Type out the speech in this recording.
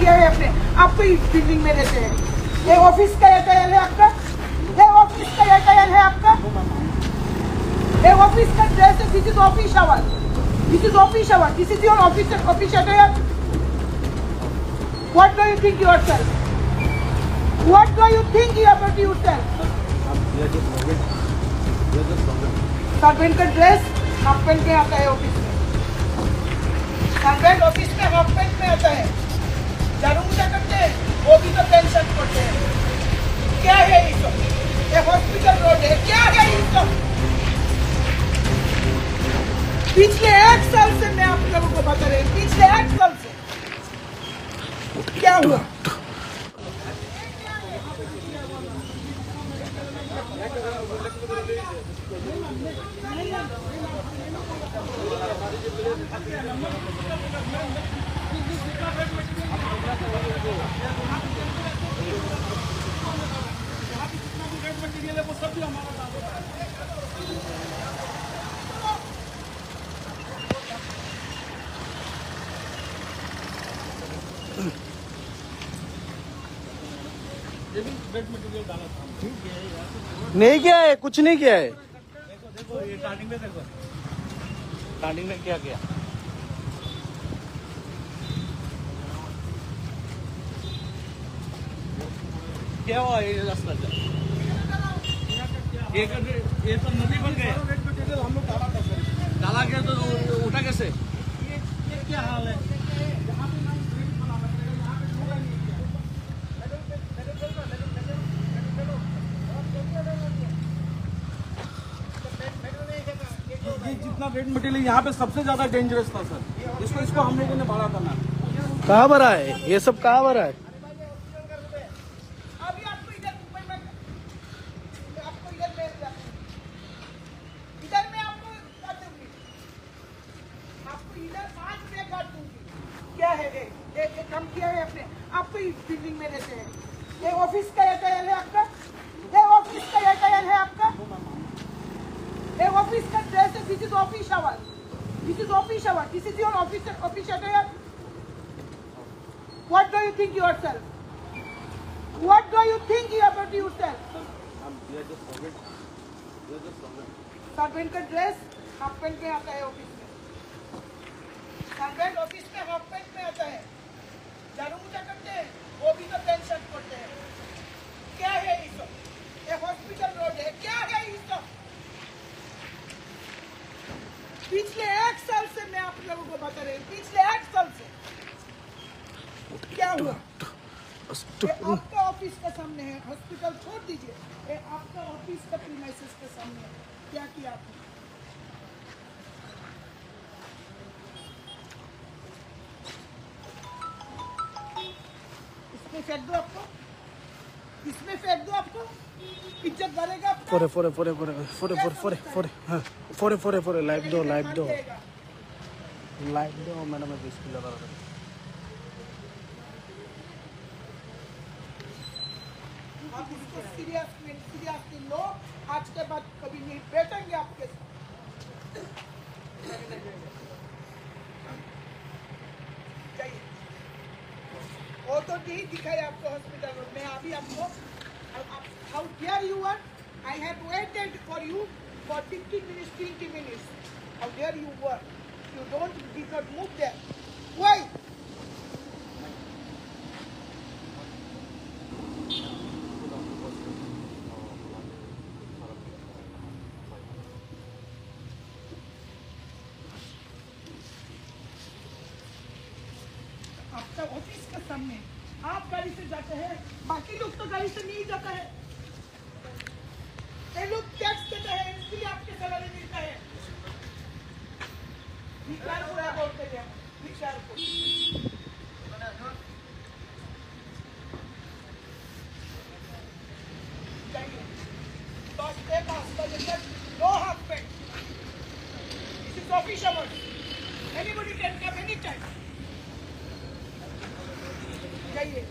किया है आपने? आपको इस बिल्डिंग में रहते हैं, ये ऑफिस का एयरटेल है आपका, ये ऑफिस का एयरटेल है आपका, ये ऑफिस का ड्रेस है। This is office hour, this is office hour, this is your office Airtel. What do you think yourself? What do you think about yourself? Servant का ड्रेस हाफ पैंट में आता है office में, servant office में half pant में आता है। झाड़ू पूजा करते हैं वो भी तो पैंट शर्ट करते हैं। क्या है ये सब? ये हॉस्पिटल रोड है, क्या है ये सब? पिछले 1 साल से मैं आप लोगों को बता रही हूँ, पिछले 1 साल से क्या हुआ? नहीं किया है, कुछ नहीं किया है। देखो ये स्टार्टिंग में देखो, स्टार्टिंग में क्या किया? क्या हुआ ये रास्ता? ये सब नदी बन गए, हम लोग डाला गया तो उठा कैसे? ये क्या हाल है? जितना रेड मटेरियल यहाँ पे सबसे ज्यादा डेंजरस था सर, इसको हम लोगों ने बड़ा करना। कहाँ भरा है ये सब? कहाँ भरा है? अभी आपको इधर मुंबई में आपको इधर मैं आपको कर दूंगी, आपको इधर 5 पे कर दूंगी। क्या है ये काम किया है आपने? आपको इस बिल्डिंग में रहते हैं, ये ऑफिस का एयरटेल है आपका, ये ऑफिस का एयरटेल है आपका, ये ऑफिस का ड्रेस है। This is office hour, this is office hour, this is your office Airtel. What do you think yourself? What do you think about yourself? Servant का ड्रेस हाफ पैंट में आता है office में, servant office में half pant में आता है। झाड़ू पूजा करते हैं वो भी तो पैंट शर्ट करते हैं। क्या है ये सब? ये हॉस्पिटल रोड है, क्या है ये सब? पिछले 1 साल से मैं आप लोगों को बता रही हूँ, पिछले 1 साल से क्या हुआ? ये आपका ऑफिस के सामने है, हॉस्पिटल छोड़ दीजिए, ये आपका ऑफिस का प्रीमाइसेस के सामने है। क्या किया आपने? इसमें फेंक दो, आपको इसमें फेंक दो, आपको इज्जत बढ़ेगा आपका। फोरे लाइव दो मैडम। इसकी लगा आप इसको सीरियसली लो, आज के बाद कभी नहीं बैठेंगे आपके साथ। जाइए, वो तो नहीं दिखाया आपको हॉस्पिटल में। अभी आपको how dare you are, I have waited for you for 15 minutes 20 minutes। How dare you were, you don't did not move there. Why? आपका ऑफिस के सामने, आप गाड़ी से जाते हैं, बाकी लोग तो गाड़ी से नहीं जाता है। ये लोग टैक्स देते हैं, इसलिए आपके सैलरी मिलता है। भिखार को है बोलते हैं, भिखार को। जाइए, बस पे पास बजे तक no half pant. This is office hours, anybody can come any time. जाइए।